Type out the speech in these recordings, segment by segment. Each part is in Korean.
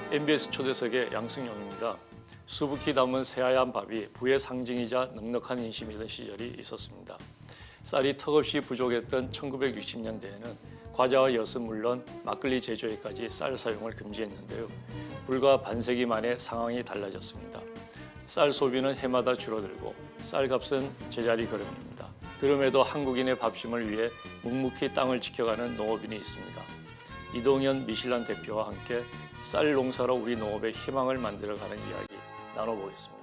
MBS 초대석의 양승용입니다. 수북히 담은 새하얀 밥이 부의 상징이자 넉넉한 인심이던 시절이 있었습니다. 쌀이 턱없이 부족했던 1960년대에는 과자와 엿은 물론 막걸리 제조에까지 쌀 사용을 금지했는데요. 불과 반세기 만에 상황이 달라졌습니다. 쌀 소비는 해마다 줄어들고 쌀값은 제자리 걸음입니다. 그럼에도 한국인의 밥심을 위해 묵묵히 땅을 지켜가는 농업인이 있습니다. 이동현 미슐란 대표와 함께 쌀 농사로 우리 농업의 희망을 만들어가는 이야기 나눠보겠습니다.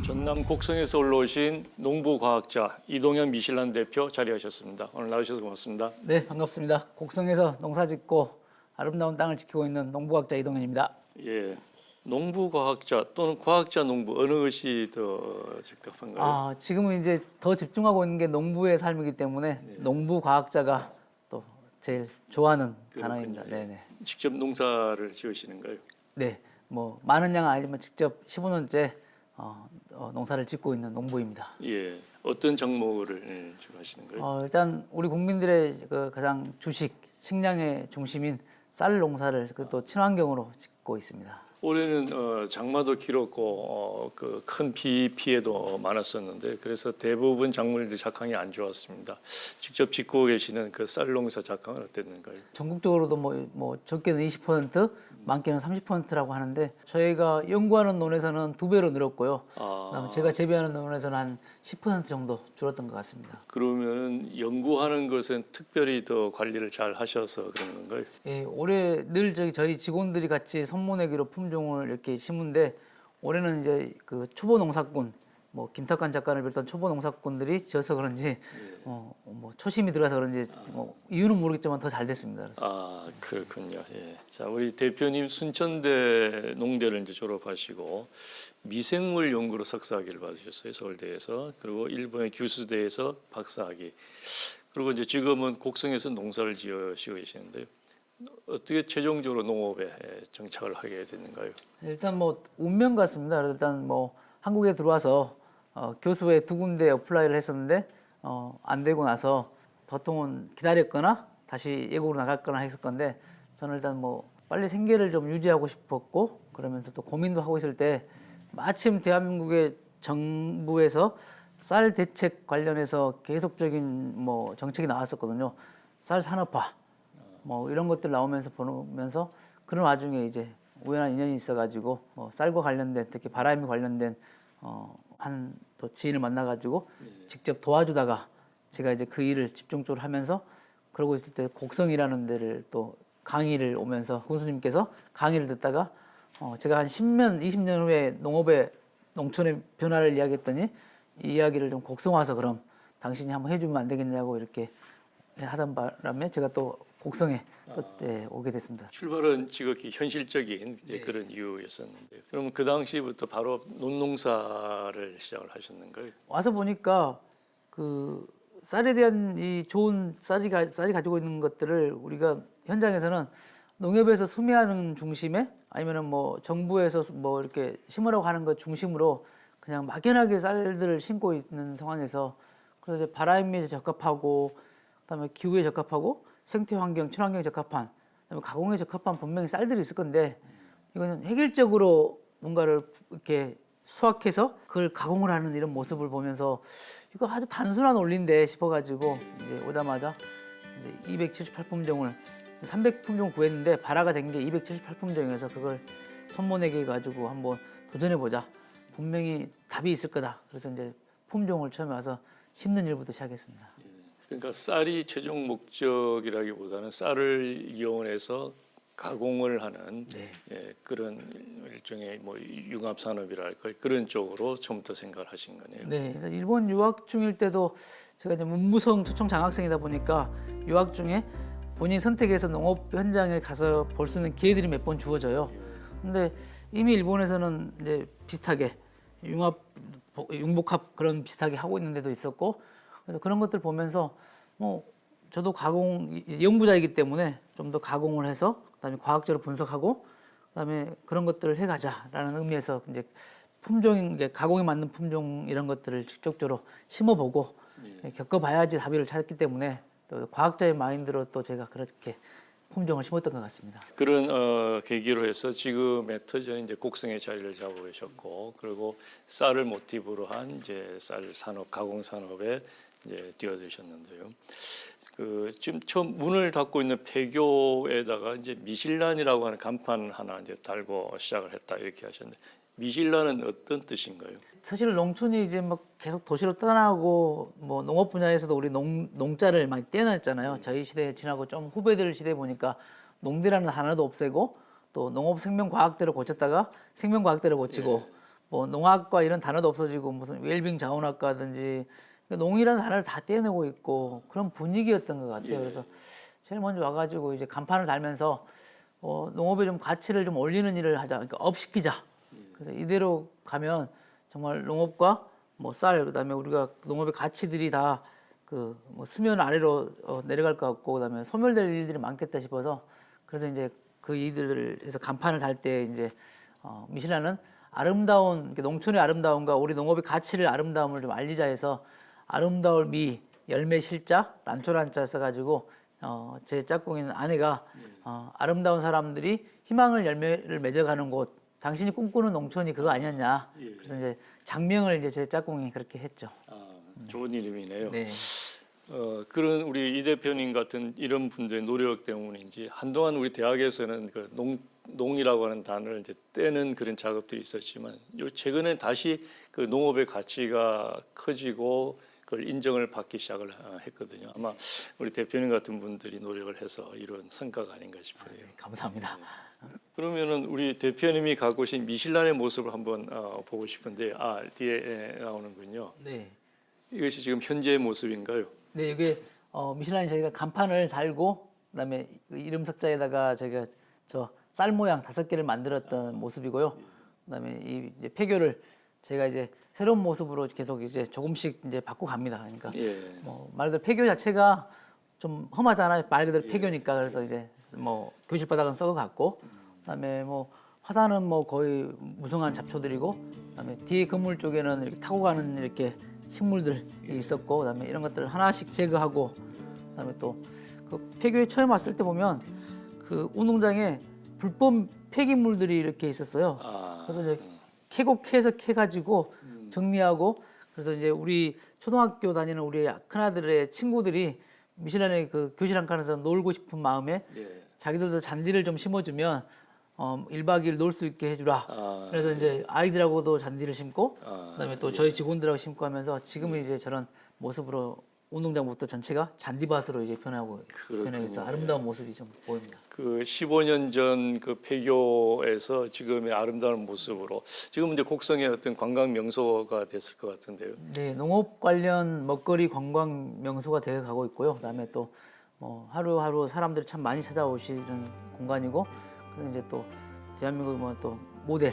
전남 곡성에서 올라오신 농부과학자 이동현 미슐란 대표 자리하셨습니다. 오늘 나오셔서 고맙습니다. 네, 반갑습니다. 곡성에서 농사짓고 아름다운 땅을 지키고 있는 농부과학자 이동현입니다. 예, 농부과학자 또는 과학자 농부 어느 것이 더 적합한가요? 지금은 이제 더 집중하고 있는 게 농부의 삶이기 때문에 농부과학자가 또 제일 좋아하는 단어입니다. 네. 직접 농사를 지으시는가요? 네, 뭐 많은 양은 아니지만 직접 15년째 농사를 짓고 있는 농부입니다. 예, 어떤 작물을 주로 하시는가요? 일단 우리 국민들의 그 가장 주식, 식량의 중심인 쌀 농사를 또 친환경으로 짓고 있습니다. 올해는 장마도 길었고 그 큰 피해도 많았었는데 그래서 대부분 작물들 작황이 안 좋았습니다. 직접 짓고 계시는 그 쌀 농사 작황은 어땠는가요? 전국적으로도 뭐 적게는 20%, 많게는 30%라고 하는데 저희가 연구하는 논에서는 2배로 늘었고요. 그다음에 제가 재배하는 논에서는 한 10% 정도 줄었던 것 같습니다. 그러면 연구하는 것은 특별히 더 관리를 잘 하셔서 그런 건가요? 예, 올해 늘 저희 직원들이 같이 손모내기로 품종을 이렇게 심은데 올해는 이제 그 초보 농사꾼 뭐 김탁관 작가를 비롯한 초보 농사꾼들이 져서 그런지 뭐 초심이 들어가서 그런지 뭐 이유는 모르겠지만 더 잘 됐습니다. 아, 그렇군요. 예. 자, 우리 대표님 순천대 농대를 이제 졸업하시고 미생물 연구로 석사학위를 받으셨어요, 서울대에서. 그리고 일본의 규수대에서 박사학위. 그리고 이제 지금은 곡성에서 농사를 지으시고 계시는데요. 어떻게 최종적으로 농업에 정착을 하게 됐는가요? 일단 뭐 운명 같습니다. 일단 뭐 한국에 들어와서 교수회 2군데 어플라이를 했었는데 안 되고 나서 보통은 기다렸거나 다시 외국으로 나갔거나 했을 건데 저는 일단 뭐 빨리 생계를 좀 유지하고 싶었고 그러면서 또 고민도 하고 있을 때 마침 대한민국의 정부에서 쌀 대책 관련해서 계속적인 뭐 정책이 나왔었거든요. 쌀 산업화 뭐 이런 것들 나오면서 보면서 그런 와중에 이제 우연한 인연이 있어가지고 쌀과 관련된 특히 바람이 관련된 한 또 지인을 만나가지고 직접 도와주다가 제가 이제 그 일을 집중적으로 하면서 그러고 있을 때 곡성이라는 데를 또 강의를 오면서 군수님께서 강의를 듣다가 제가 한 10년, 20년 후에 농촌의 변화를 이야기했더니 이 이야기를 좀 곡성 와서 그럼 당신이 한번 해주면 안 되겠냐고 이렇게 하던 바람에 제가 또 곡성에 또 오게 됐습니다. 출발은 지극히 현실적인 이제 그런 이유였었는데 그럼 그 당시부터 바로 논농사를 시작을 하셨는가요? 와서 보니까 그 쌀에 대한 이 좋은 쌀이 가지고 있는 것들을 우리가 현장에서는 농협에서 수매하는 중심에 아니면은 뭐 정부에서 뭐 이렇게 심으라고 하는 것 중심으로 그냥 막연하게 쌀들을 심고 있는 상황에서 그래서 이제 바람에 적합하고 그다음에 기후에 적합하고 생태 환경, 친환경에 적합한 그다음에 가공에 적합한 분명히 쌀들이 있을 건데 이거는 획일적으로 뭔가를 이렇게 수확해서 그걸 가공을 하는 이런 모습을 보면서 이거 아주 단순한 원리인데 싶어가지고 이제 오자마자 이제 278품종을 300품종 구했는데 발화가 된 게 278품종이어서 그걸 손모내기 가지고 한번 도전해보자. 분명히 답이 있을 거다. 그래서 이제 품종을 처음에 와서 심는 일부터 시작했습니다. 그러니까 쌀이 최종 목적이라기보다는 쌀을 이용해서 가공을 하는 그런 일종의 뭐 융합 산업이랄까 그런 쪽으로 처음부터 생각을 하신 거네요. 네, 그래서 일본 유학 중일 때도 제가 이제 문무성 초청 장학생이다 보니까 유학 중에 본인 선택해서 농업 현장에 가서 볼 수 있는 기회들이 몇 번 주어져요. 근데 이미 일본에서는 이제 비슷하게 융복합 그런 비슷하게 하고 있는 데도 있었고, 그래서 그런 것들 보면서 뭐 저도 연구자이기 때문에 좀 더 가공을 해서 그다음에 과학적으로 분석하고 그다음에 그런 것들을 해가자라는 의미에서 이제 이게 가공에 맞는 품종 이런 것들을 직접적으로 심어보고 겪어봐야지 답을 찾기 때문에 또 과학자의 마인드로 또 제가 그렇게 품종을 심었던 것 같습니다. 그런 계기로 해서 지금의 터전이 이제 곡성의 자리를 잡고 계셨고, 그리고 쌀을 모티브로 한 이제 쌀 산업, 가공 산업에 이제 뛰어드셨는데요. 지금 처음 문을 닫고 있는 폐교에다가 이제 미실란이라고 하는 간판 하나 이제 달고 시작을 했다 이렇게 하셨는데, 미실란은 어떤 뜻인가요? 사실 농촌이 이제 막 계속 도시로 떠나고 뭐 농업 분야에서도 우리 농자를 많이 떼어냈잖아요. 저희 시대 지나고 좀 후배들 시대 보니까 농대라는 단어도 없애고 또 농업 생명과학대로 고쳤다가 생명과학대로 고치고 뭐 농학과 이런 단어도 없어지고 무슨 웰빙 자원학과든지 농이라는 단어를 다 떼어내고 있고 그런 분위기였던 것 같아요. 그래서 제일 먼저 와가지고 이제 간판을 달면서 농업에 좀 가치를 좀 올리는 일을 하자, 그러니까 업시키자. 그래서 이대로 가면 정말 농업과 뭐 쌀, 그다음에 우리가 농업의 가치들이 다 그 뭐 수면 아래로 내려갈 것 같고, 그다음에 소멸될 일들이 많겠다 싶어서 그래서 이제 그 일들을 해서 간판을 달 때 이제 미실란은 아름다운 농촌의 아름다움과 우리 농업의 가치를 아름다움을 좀 알리자 해서 아름다울 미 열매 실자 란초란자 써가지고 제 짝꿍인 아내가 아름다운 사람들이 희망을 열매를 맺어가는 곳, 당신이 꿈꾸는 농촌이 그거 아니었냐. 그래서 이제 장명을 이제 제 짝꿍이 그렇게 했죠. 좋은 이름이네요. 네. 그런 우리 이 대표님 같은 이런 분들의 노력 때문인지 한동안 우리 대학에서는 그 농이라고 하는 단어를 이제 떼는 그런 작업들이 있었지만 최근에 다시 그 농업의 가치가 커지고 그걸 인정을 받기 시작을 했거든요. 아마 우리 대표님 같은 분들이 노력을 해서 이런 성과가 아닌가 싶어요. 감사합니다. 그러면은 우리 대표님이 갖고 오신 미실란의 모습을 한번 보고 싶은데 뒤에 나오는군요. 네. 이것이 지금 현재의 모습인가요? 네, 이게 미슐란이 저희가 간판을 달고 그다음에 그 이름 석자에다가 저희가 저 쌀 모양 5개를 만들었던 모습이고요. 그다음에 이 이제 폐교를 제가 이제 새로운 모습으로 계속 이제 조금씩 이제 바꿔갑니다. 그러니까 뭐 말 그대로 폐교 자체가 좀 험하잖아요. 말 그대로 폐교니까. 그래서 이제 뭐 교실 바닥은 썩어갔고, 그다음에 뭐 화단은 뭐 거의 무성한 잡초들이고, 그다음에 뒤에 건물 쪽에는 이렇게 타고 가는 이렇게 식물들이 있었고, 그다음에 이런 것들을 하나씩 제거하고, 그다음에 또 그 폐교에 처음 왔을 때 보면 그 운동장에 불법 폐기물들이 이렇게 있었어요. 그래서 이제 캐서 캐가지고 정리하고, 그래서 이제 우리 초등학교 다니는 우리 큰아들의 친구들이 미실란의 그 교실 한 칸에서 놀고 싶은 마음에 자기들도 잔디를 좀 심어주면 1박 2일 놀 수 있게 해주라. 그래서 이제 아이들하고도 잔디를 심고, 그다음에 또 저희 직원들하고 심고 하면서 지금은 이제 저런 모습으로 운동장부터 전체가 잔디밭으로 이제 변해서 아름다운 모습이 좀 보입니다. 그 15년 전 그 폐교에서 지금의 아름다운 모습으로 지금 이제 곡성의 어떤 관광 명소가 됐을 것 같은데요. 네, 농업 관련 먹거리 관광 명소가 되어 가고 있고요. 그다음에 또 뭐 하루하루 사람들이 참 많이 찾아오시는 공간이고, 그리고 이제 또 대한민국 뭐 또 모델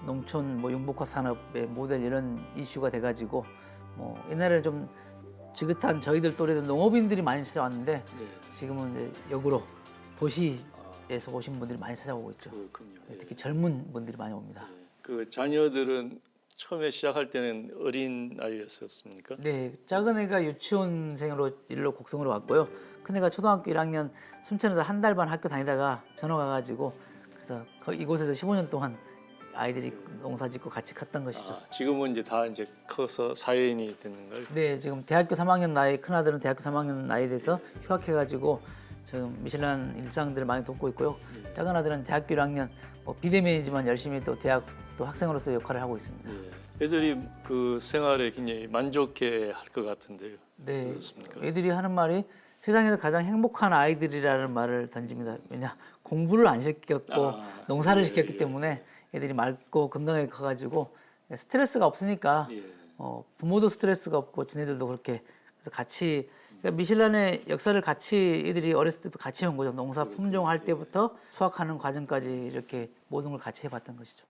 농촌 뭐 융복합 산업의 모델 이런 이슈가 돼가지고 뭐 옛날에는 좀 지긋한 저희들 또래도 농업인들이 많이 찾아왔는데 지금은 이제 역으로 도시에서 오신 분들이 많이 찾아오고 있죠. 그렇군요. 특히 젊은 분들이 많이 옵니다. 그 자녀들은 처음에 시작할 때는 어린 아이였었습니까? 네, 작은 애가 유치원생으로 일로 곡성으로 왔고요. 큰 애가 초등학교 1학년 순천에서 한 달 반 학교 다니다가 전학 와가지고 그래서 이곳에서 15년 동안 아이들이 농사 짓고 같이 컸던 것이죠. 지금은 이제 다 이제 커서 사회인이 됐는가요? 네, 지금 대학교 3학년 나이, 큰 아들은 대학교 3학년 나이 돼서 휴학해가지고 지금 미슐란 일상들을 많이 돕고 있고요. 작은 아들은 대학교 1학년 뭐 비대면이지만 열심히 또 대학 또 학생으로서 역할을 하고 있습니다. 애들이 그 생활에 굉장히 만족해 할 것 같은데요. 네, 어떻습니까? 애들이 하는 말이 세상에서 가장 행복한 아이들이라는 말을 던집니다. 왜냐 공부를 안 시켰고 농사를 시켰기 때문에 애들이 맑고 건강하게 커가지고 스트레스가 없으니까 예. 부모도 스트레스가 없고 지네들도 그렇게 그래서 같이 그러니까 미슐란의 역사를 같이 애들이 어렸을 때부터 같이 온 거죠. 농사 품종할 때부터 수확하는 과정까지 이렇게 모든 걸 같이 해봤던 것이죠.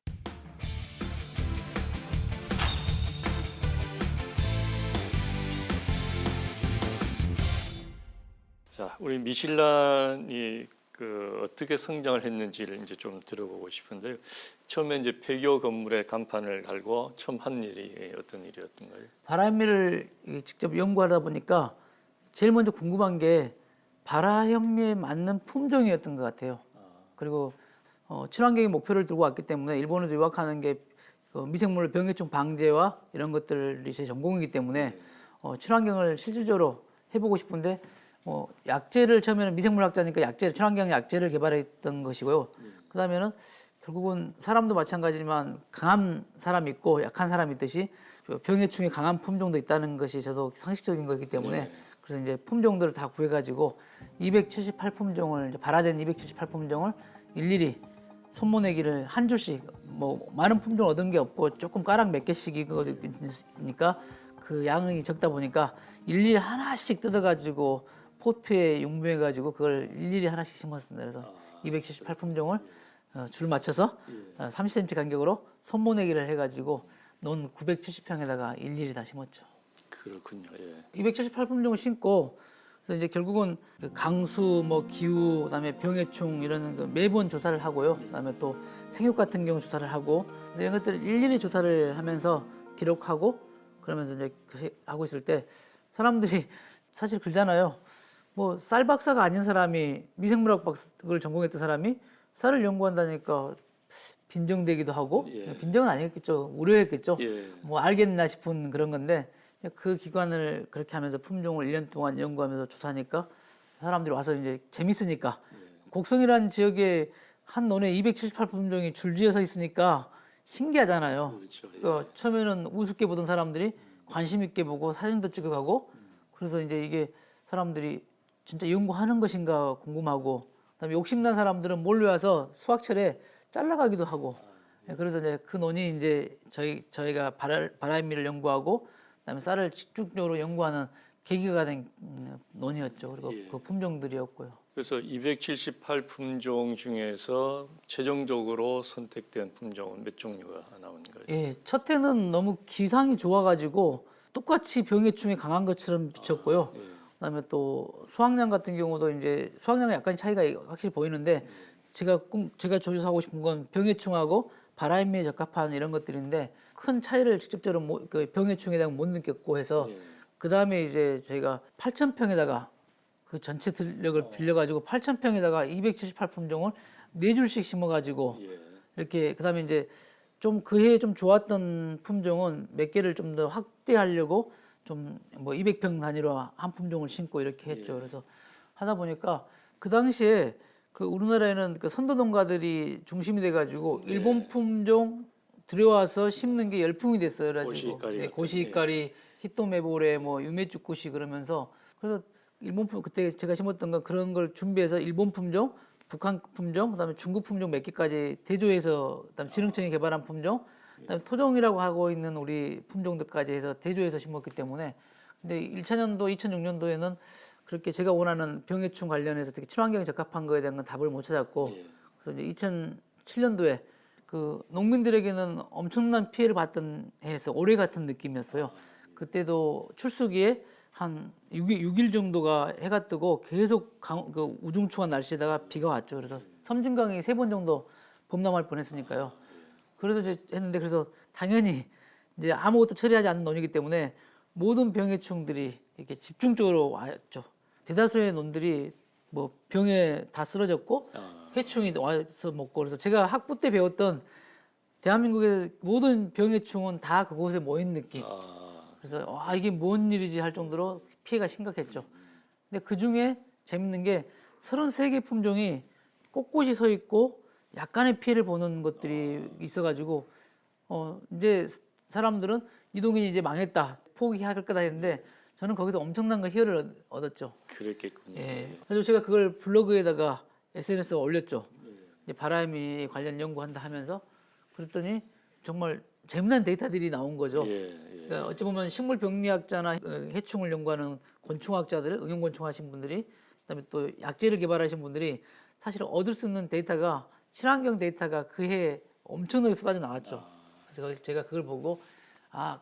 자, 우리 미슐란이 그 어떻게 성장을 했는지를 이제 좀 들어보고 싶은데요. 처음에 이제 폐교 건물에 간판을 달고 처음 한 일이 어떤 일이었던가요? 바라현미를 직접 연구하다 보니까 제일 먼저 궁금한 게 바라현미에 맞는 품종이었던 것 같아요. 그리고 친환경의 목표를 들고 왔기 때문에 일본에서 유학하는 게 미생물 병해충 방제와 이런 것들이 제 전공이기 때문에 친환경을 실질적으로 해보고 싶은데 약재를 처음에는 미생물학자니까 약재, 친환경 약재를 개발했던 것이고요. 그다음에는 결국은 사람도 마찬가지지만 강한 사람이 있고 약한 사람이 있듯이 병해충이 강한 품종도 있다는 것이 저도 상식적인 거기 때문에 그래서 이제 품종들을 다 구해가지고 278품종을 발화된 278품종을 일일이 손모내기를 한 줄씩 많은 품종 얻은 게 없고 조금 가락 몇 개씩 있으니까 그 양이 적다 보니까 일일이 하나씩 뜯어가지고 포트에 융부해가지고 그걸 일일이 하나씩 심었습니다. 그래서 278품종을 줄 맞춰서 30cm 간격으로 손모내기를 해가지고 논 970평에다가 일일이 다 심었죠. 그렇군요. 예. 278품종을 심고 그래서 이제 결국은 그 강수, 기후, 그다음에 병해충 이런 거 매번 조사를 하고요. 그다음에 또 생육 같은 경우 조사를 하고 이런 것들을 일일이 조사를 하면서 기록하고 그러면서 이제 하고 있을 때 사람들이 사실 그러잖아요. 쌀 박사가 아닌 사람이 미생물학 박사를 전공했던 사람이 쌀을 연구한다니까 빈정되기도 하고 빈정은 아니었겠죠. 우려했겠죠. 알겠나 싶은 그런 건데 그 기관을 그렇게 하면서 품종을 1년 동안 연구하면서 조사하니까 사람들이 와서 이제 재밌으니까 곡성이라는 지역에 한 논에 278품종이 줄지어 서 있으니까 신기하잖아요. 그렇죠. 그러니까 처음에는 우습게 보던 사람들이 관심 있게 보고 사진도 찍어가고 그래서 이제 이게 사람들이 진짜 연구하는 것인가 궁금하고 그다음에 욕심난 사람들은 몰려와서 수확철에 잘라가기도 하고 그래서 이제 그 논이 이제 저희가 바라현미를 연구하고 그다음에 쌀을 집중적으로 연구하는 계기가 된 논이었죠. 그리고 그 품종들이었고요. 그래서 278 품종 중에서 최종적으로 선택된 품종은 몇 종류가 나오는가요? 예, 첫 해는 너무 기상이 좋아가지고 똑같이 병해충이 강한 것처럼 비쳤고요. 그다음에 또 수확량 같은 경우도 이제 수확량에 약간 차이가 확실히 보이는데 제가 조사하고 싶은 건 병해충하고 바라현미에 적합한 이런 것들인데 큰 차이를 직접적으로 그 병해충에 대한 못 느꼈고 해서 그 다음에 이제 저희가 8,000평에다가 그 전체 들력을 빌려가지고 8,000평에다가 278 품종을 4줄씩 심어가지고 이렇게 그 다음에 이제 좀 그 해에 좀 좋았던 품종은 몇 개를 좀 더 확대하려고 좀 200평 단위로 한 품종을 심고 이렇게 했죠. 그래서 하다 보니까 그 당시에 그 우리나라에는 그 선도 농가들이 중심이 돼가지고 일본 품종 들여와서 심는 게 열풍이 됐어요. 그래가지고 고시가리, 히토메보레, 유메쭈쿠시 그러면서 그래서 일본 그때 제가 심었던 건 그런 걸 준비해서 일본 품종, 북한 품종, 그다음에 중국 품종 몇 개까지 대조해서 그다음 지능청이 개발한 품종, 그다음에 토종이라고 하고 있는 우리 품종들까지 해서 대조해서 심었기 때문에 근데 1차년도, 2006년도에는 그렇게 제가 원하는 병해충 관련해서 특히 친환경에 적합한 거에 대한 건 답을 못 찾았고 그래서 이제 2007년도에 그 농민들에게는 엄청난 피해를 받던 해에서 올해 같은 느낌이었어요. 그때도 출수기에 한 6일 정도가 해가 뜨고 계속 그 우중충한 날씨에다가 비가 왔죠. 그래서 섬진강이 3번 정도 범람할 뻔했으니까요. 그래서 이제 했는데 그래서 당연히 이제 아무것도 처리하지 않는 논이기 때문에 모든 병해충들이 이렇게 집중적으로 왔죠. 대다수의 논들이 병에 다 쓰러졌고 해충이 와서 먹고 그래서 제가 학부 때 배웠던 대한민국의 모든 병해충은 다 그곳에 모인 느낌. 그래서 이게 뭔 일이지 할 정도로 피해가 심각했죠. 근데 그 중에 재밌는 게 33개 품종이 꼿꼿이 서 있고 약간의 피해를 보는 것들이 있어가지고 이제 사람들은 이 동이 이제 망했다 포기할 거다 했는데 저는 거기서 엄청난 걸 희열을 얻었죠. 그랬겠군요. 예. 그래서 제가 그걸 블로그에다가 SNS에 올렸죠. 이제 바라현미 관련 연구한다 하면서 그랬더니 정말 재미난 데이터들이 나온 거죠. 그러니까 어찌 보면 식물 병리학자나 해충을 연구하는 곤충학자들, 응용곤충 하신 분들이, 그다음에 또 약재를 개발하신 분들이 사실 얻을 수 있는 데이터가 친환경 데이터가 그해 엄청나게 쏟아져 나왔죠. 그래서 제가 그걸 보고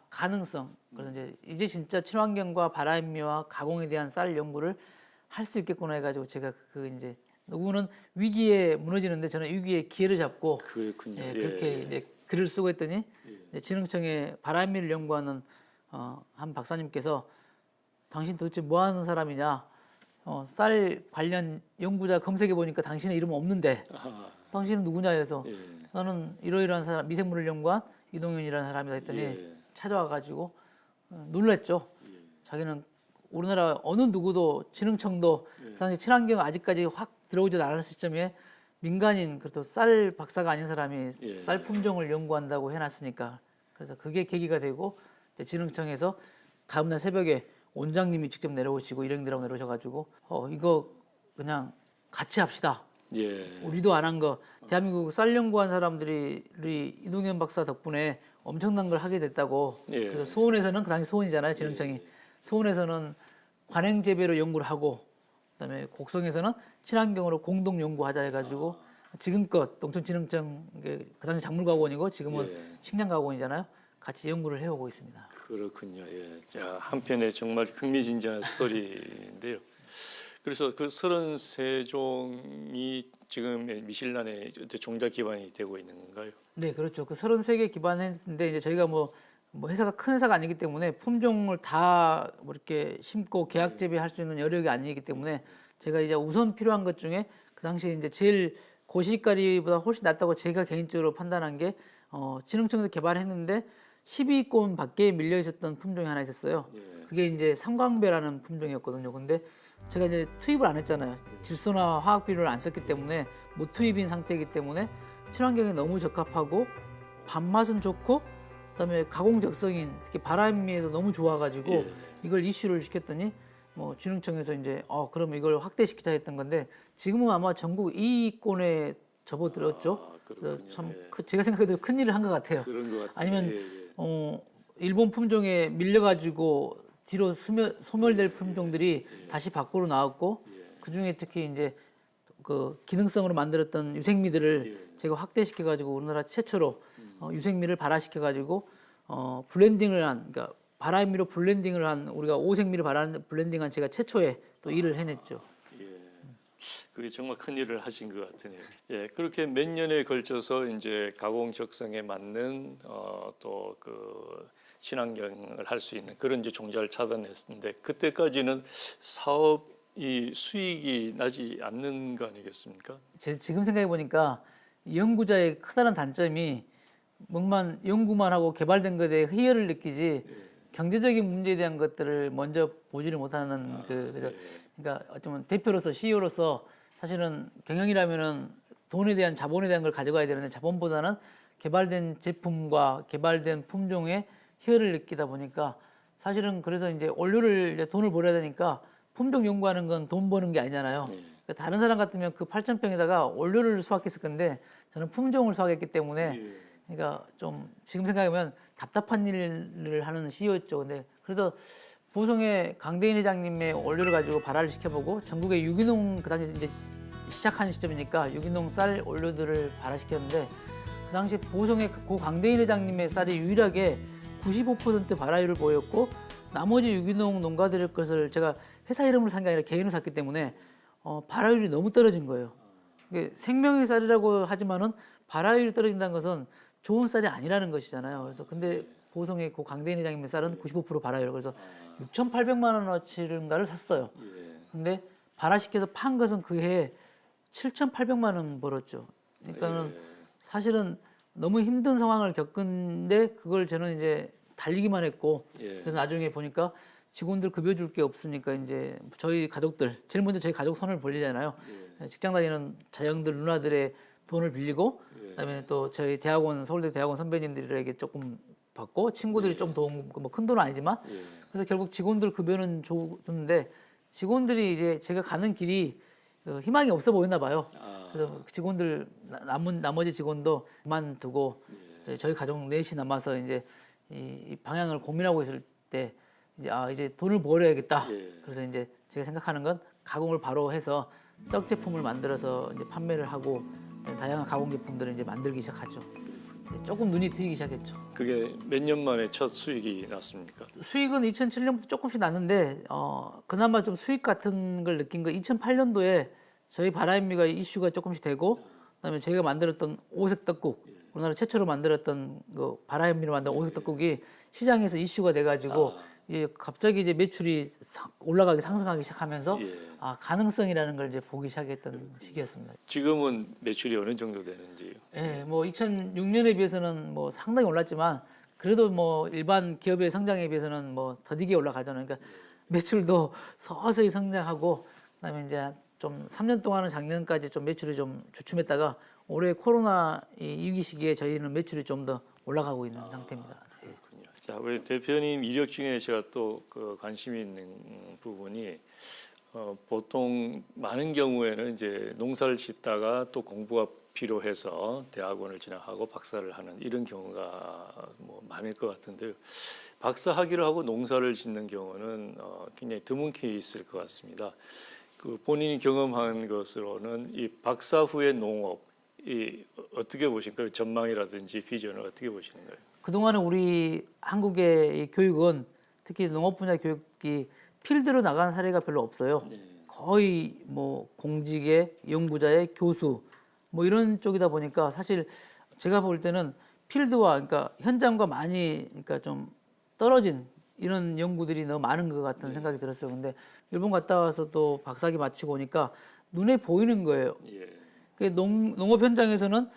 가능성. 그래서 이제 진짜 친환경과 바람미와 가공에 대한 쌀 연구를 할 수 있겠구나 해가지고 제가 이제 누구는 위기에 무너지는데 저는 위기의 기회를 잡고 그렇군요. 그렇게 이제 글을 쓰고 했더니 이제 진흥청의 바람미를 연구하는 한 박사님께서 당신 도대체 뭐 하는 사람이냐? 쌀 관련 연구자 검색해 보니까 당신의 이름은 없는데 당신은 누구냐 해서 나는 이러이러한 사람, 미생물을 연구한 이동윤이라는 사람이다 했더니 찾아와 가지고 놀랐죠. 자기는 우리나라 어느 누구도 진흥청도 그 당시 친환경 아직까지 확 들어오지 않은 시점에 민간인 그래도 쌀 박사가 아닌 사람이 쌀 품종을 연구한다고 해놨으니까 그래서 그게 계기가 되고 진흥청에서 다음날 새벽에 원장님이 직접 내려오시고 일행들하고 내려오셔가지고 이거 그냥 같이 합시다. 우리도 안 한 거 대한민국 쌀 연구한 사람들이 우리 이동현 박사 덕분에 엄청난 걸 하게 됐다고. 그래서 수원에서는 그 당시 수원이잖아요, 진흥청이. 수원에서는 관행 재배로 연구를 하고 그다음에 곡성에서는 친환경으로 공동 연구하자 해가지고 지금껏 농촌진흥청 그 당시 작물과학원이고 지금은 식량과학원이잖아요. 같이 연구를 해오고 있습니다. 그렇군요. 자, 한편의 정말 흥미진진한 스토리인데요. 그래서 그 33종이 지금 미실란의 종자 기반이 되고 있는 건가요? 네, 그렇죠. 그 33개 기반했는데 이제 저희가 뭐 회사가 큰 회사가 아니기 때문에 품종을 다 뭐 이렇게 심고 계약 재배할 수 있는 여력이 아니기 때문에 제가 이제 우선 필요한 것 중에 그 당시 이제 제일 고시가리보다 훨씬 낫다고 제가 개인적으로 판단한 게 진흥청에서 개발했는데 10위권 밖에 밀려 있었던 품종이 하나 있었어요. 그게 이제 삼광배라는 품종이었거든요. 근데 제가 이제 투입을 안 했잖아요. 질소나 화학 비료를 안 썼기 때문에 무투입인 상태이기 때문에 친환경에 너무 적합하고 밥맛은 좋고 그다음에 가공 적성인 특히 바람미에도 너무 좋아가지고 이걸 이슈를 시켰더니 뭐 진흥청에서 이제 그럼 이걸 확대시키자 했던 건데 지금은 아마 전국 2위권에 접어들었죠. 참 제가 생각해도 큰 일을 한 것 같아요. 그런 것 같아요. 아니면 일본 품종에 밀려가지고 뒤로 소멸될 품종들이 다시 밖으로 나왔고 그 중에 특히 이제 그 기능성으로 만들었던 유생미들을 제가 확대시켜가지고 우리나라 최초로 유생미를 발화시켜가지고 블렌딩을 한 그러니까 바람미로 블렌딩을 한 우리가 오색미를 블렌딩한 제가 최초에 또 일을 해냈죠. 그게 정말 큰 일을 하신 것 같으네요. 그렇게 몇 년에 걸쳐서 이제 가공 적성에 맞는 또 그 친환경을 할 수 있는 그런 이제 종자를 찾아냈는데 그때까지는 사업이 수익이 나지 않는 거 아니겠습니까? 지금 생각해 보니까 연구자의 커다란 단점이 뭐만 연구만 하고 개발된 것에 희열을 느끼지 경제적인 문제에 대한 것들을 먼저 보지를 못하는 그러니까 어쩌면 대표로서 CEO로서 사실은 경영이라면은 돈에 대한 자본에 대한 걸 가져가야 되는데 자본보다는 개발된 제품과 개발된 품종에 희열을 느끼다 보니까 사실은 그래서 이제 원료를 이제 돈을 벌어야 되니까 품종 연구하는 건 돈 버는 게 아니잖아요. 그러니까 다른 사람 같으면 그 8,000평에다가 원료를 수확했을 건데 저는 품종을 수확했기 때문에 그러니까 좀 지금 생각하면 답답한 일을 하는 CEO였죠. 근데 그래서 보성의 강대인 회장님의 원료를 가지고 발화를 시켜보고 전국의 유기농 그 당시 이제 시작한 시점이니까 유기농 쌀 원료들을 발화시켰는데 그 당시 보성의 고 강대인 회장님의 쌀이 유일하게 95% 발화율을 보였고 나머지 유기농 농가들의 것을 제가 회사 이름으로 산 게 아니라 개인으로 샀기 때문에 발화율이 너무 떨어진 거예요. 이게 생명의 쌀이라고 하지만은 발화율이 떨어진다는 것은 좋은 쌀이 아니라는 것이잖아요. 그래서 근데 보성의 고 강대인 회장님의 쌀은 95% 발화율. 그래서 6,800만 원어치인가를 샀어요. 근데 발화시켜서 판 것은 그해 7,800만 원 벌었죠. 그러니까는 사실은 너무 힘든 상황을 겪은데 그걸 저는 이제 달리기만 했고 그래서 나중에 보니까 직원들 급여 줄 게 없으니까 이제 저희 가족들 제일 먼저 저희 가족 손을 벌리잖아요. 직장 다니는 자녀들 누나들의 돈을 빌리고 그다음에 또 저희 대학원 서울대 대학원 선배님들에게 조금 받고 친구들이 좀 도움 뭐 큰 돈은 아니지만 그래서 결국 직원들 급여는 줬는데 직원들이 이제 제가 가는 길이 희망이 없어 보였나 봐요. 그래서 직원들 나머지 직원도 그만두고 이제 저희 가족 넷이 남아서 이제 이 방향을 고민하고 있을 때 이제 이제 돈을 벌어야겠다. 예. 그래서 이제 제가 생각하는 건 가공을 바로 해서 떡 제품을 만들어서 이제 판매를 하고 다양한 가공 제품들을 이제 만들기 시작하죠. 조금 눈이 트이기 시작했죠. 그게 몇 년 만에 첫 수익이 났습니까? 수익은 2007년부터 조금씩 났는데 그나마 좀 수익 같은 걸 느낀 거 2008년도에 저희 바라임미가 이슈가 조금씩 되고 그다음에 제가 만들었던 오색 떡국 우리나라 최초로 만들었던 그 바라임미로 만든 오색 떡국이 시장에서 이슈가 돼가지고 이제 갑자기 이제 매출이 올라가기 상승하기 시작하면서 가능성이라는 걸 이제 보기 시작했던 시기였습니다. 지금은 매출이 어느 정도 되는지요? 예, 뭐 2006년에 비해서는 뭐 상당히 올랐지만 그래도 뭐 일반 기업의 성장에 비해서는 뭐 더디게 올라가잖아요. 그러니까 매출도 서서히 성장하고 그다음에 이제 좀 3년 동안은 작년까지 좀 매출이 좀 주춤했다가 올해 코로나 이 위기 시기에 저희는 매출이 좀 더 올라가고 있는 상태입니다. 그렇군요. 자, 우리 대표님 이력 중에 제가 또 그 관심이 있는 부분이 보통 많은 경우에는 이제 농사를 짓다가 또 공부가 필요해서 대학원을 진학하고 박사를 하는 이런 경우가 뭐 많을 것 같은데요. 박사 학위를 하고 농사를 짓는 경우는 굉장히 드문 케이스일 것 같습니다. 그 본인이 경험한 것으로는 이 박사 후의 농업 이 어떻게 보십니까? 전망이라든지 비전을 어떻게 보시는가요? 그동안에 우리 한국의 이 교육은 특히 농업 분야 교육이 필드로 나간 사례가 별로 없어요. 거의 뭐 공직의 연구자의 교수 뭐 이런 쪽이다 보니까 사실 제가 볼 때는 필드와 그러니까 현장과 많이 그러니까 좀 떨어진 이런 연구들이 너무 많은 것 같은 생각이 들었어요. 근데 일본 갔다 와서 또 박사학위 마치고 오니까 눈에 보이는 거예요. 그 농업 현장에서는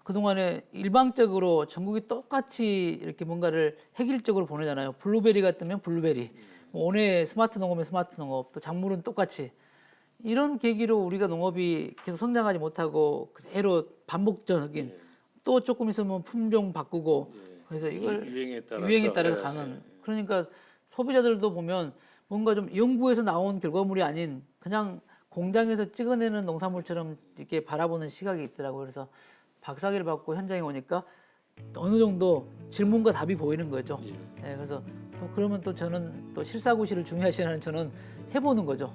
그동안에 일방적으로 전국이 똑같이 이렇게 뭔가를 획일적으로 보내잖아요. 블루베리가 뜨면 블루베리, 뭐 올해 스마트 농업이면 스마트 농업, 또 작물은 똑같이. 이런 계기로 우리가 농업이 계속 성장하지 못하고 그대로 반복적인 또 조금 있으면 품종 바꾸고 그래서 이걸 유행에 따라서 가는 그러니까 소비자들도 보면 뭔가 좀 연구에서 나온 결과물이 아닌 그냥 공장에서 찍어내는 농산물처럼 이렇게 바라보는 시각이 있더라고요. 그래서 박사학위를 받고 현장에 오니까 어느 정도 질문과 답이 보이는 거죠. 예, 그래서 또 그러면 또 저는 또 실사구시를 중요시하는 저는 해보는 거죠.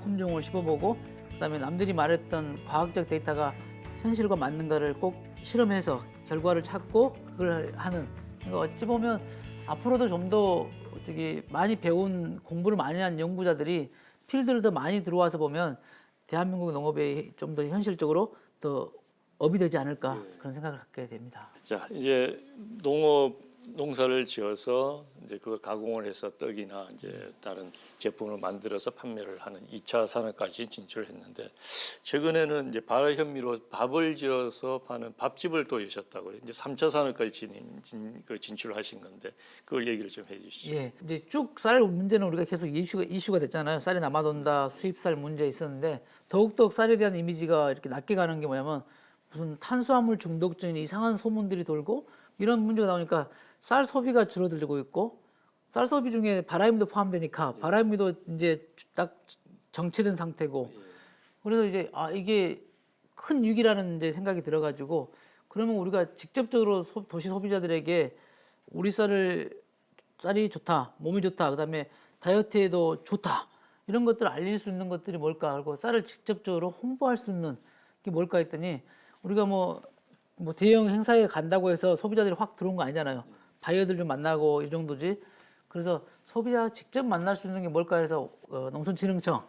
품종을 씹어보고 그다음에 남들이 말했던 과학적 데이터가 현실과 맞는가를 꼭 실험해서 결과를 찾고 그걸 하는. 그러니까 어찌 보면 앞으로도 좀 더 어떻게 많이 배운 공부를 많이 한 연구자들이 필드를 더 많이 들어와서 보면 대한민국 농업에 좀 더 현실적으로 더 업이 되지 않을까 그런 생각을 갖게 됩니다. 자, 이제 농사를 지어서 이제 그걸 가공을 해서 떡이나 이제 다른 제품을 만들어서 판매를 하는 2차 산업까지 진출했는데 최근에는 이제 발효 현미로 밥을 지어서 파는 밥집을 또 여셨다고요. 이제 3차 산업까지 진출하신 건데 그걸 얘기를 좀 해주시죠. 예, 이제 쭉 쌀 문제는 우리가 계속 이슈가 됐잖아요. 쌀이 남아돈다, 수입쌀 문제 있었는데 더욱더 쌀에 대한 이미지가 이렇게 낮게 가는 게 뭐냐면 무슨 탄수화물 중독적인 이상한 소문들이 돌고 이런 문제가 나오니까 쌀 소비가 줄어들고 있고 쌀 소비 중에 바라임도 포함되니까 바라임도 이제 딱 정체된 상태고 그래서 이제 이게 큰 위기라는 이제 생각이 들어가지고 그러면 우리가 직접적으로 도시 소비자들에게 우리 쌀이 좋다, 몸이 좋다, 그다음에 다이어트에도 좋다 이런 것들을 알릴 수 있는 것들이 뭘까 하고 쌀을 직접적으로 홍보할 수 있는 게 뭘까 했더니 우리가 뭐 대형 행사에 간다고 해서 소비자들이 확 들어온 거 아니잖아요. 바이어들 좀 만나고 이 정도지. 그래서 소비자 직접 만날 수 있는 게 뭘까 해서 농촌진흥청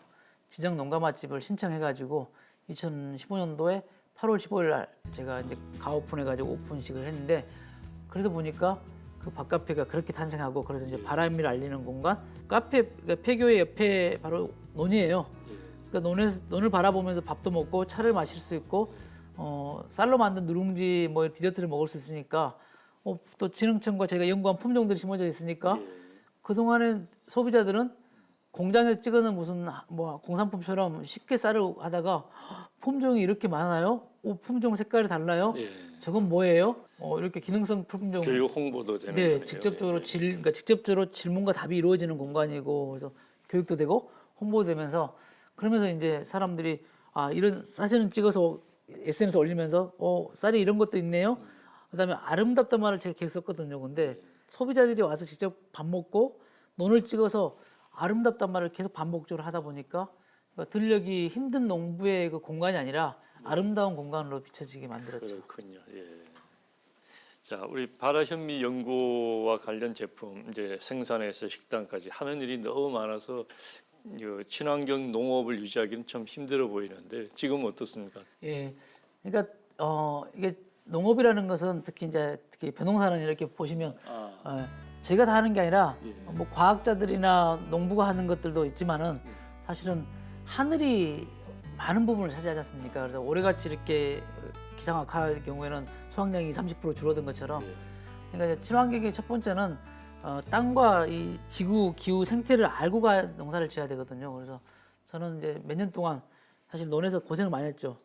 지정 농가 맛집을 신청해가지고 2015년도에 8월 15일 날 제가 이제 가오픈해가지고 오픈식을 했는데 그래서 보니까 그 밥카페가 그렇게 탄생하고 그래서 이제 바람미를 알리는 공간 카페 그러니까 폐교의 옆에 바로 논이에요. 그러니까 논을 바라보면서 밥도 먹고 차를 마실 수 있고 쌀로 만든 누룽지 뭐 디저트를 먹을 수 있으니까 또 진흥청과 저희가 연구한 품종들이 심어져 있으니까 그동안에 소비자들은 공장에서 찍어는 무슨 뭐 공산품처럼 쉽게 쌀을 하다가 품종이 이렇게 많아요? 품종 색깔이 달라요? 저건 뭐예요? 이렇게 기능성 품종 교육 홍보도 되는 네, 거네요. 직접적으로 그러니까 직접적으로 질문과 답이 이루어지는 공간이고 그래서 교육도 되고 홍보되면서 그러면서 이제 사람들이 이런 사진을 찍어서 SNS 올리면서 쌀이 이런 것도 있네요. 그다음에 아름답단 말을 제가 계속 썼거든요. 근데 소비자들이 와서 직접 밥 먹고 논을 찍어서 아름답단 말을 계속 반복적으로 하다 보니까 그러니까 들녘이 힘든 농부의 그 공간이 아니라 아름다운 공간으로 비춰지게 만들었죠. 그렇군요. 예. 자, 우리 바라현미 연구와 관련 제품 이제 생산에서 식당까지 하는 일이 너무 많아서 친환경 농업을 유지하기는 참 힘들어 보이는데 지금 어떻습니까? 예, 그러니까 이게 농업이라는 것은 특히 벼농사는 이렇게 보시면 저희가 다 하는 게 아니라 뭐 과학자들이나 농부가 하는 것들도 있지만은 사실은 하늘이 많은 부분을 차지하지 않습니까? 그래서 올해같이 이렇게 기상악화의 경우에는 수확량이 30% 줄어든 것처럼 그러니까 이제 친환경의 첫 번째는 땅과 이 지구 기후 생태를 알고 농사를 지어야 되거든요. 그래서 저는 이제 몇 년 동안 사실 논에서 고생을 많이 했죠.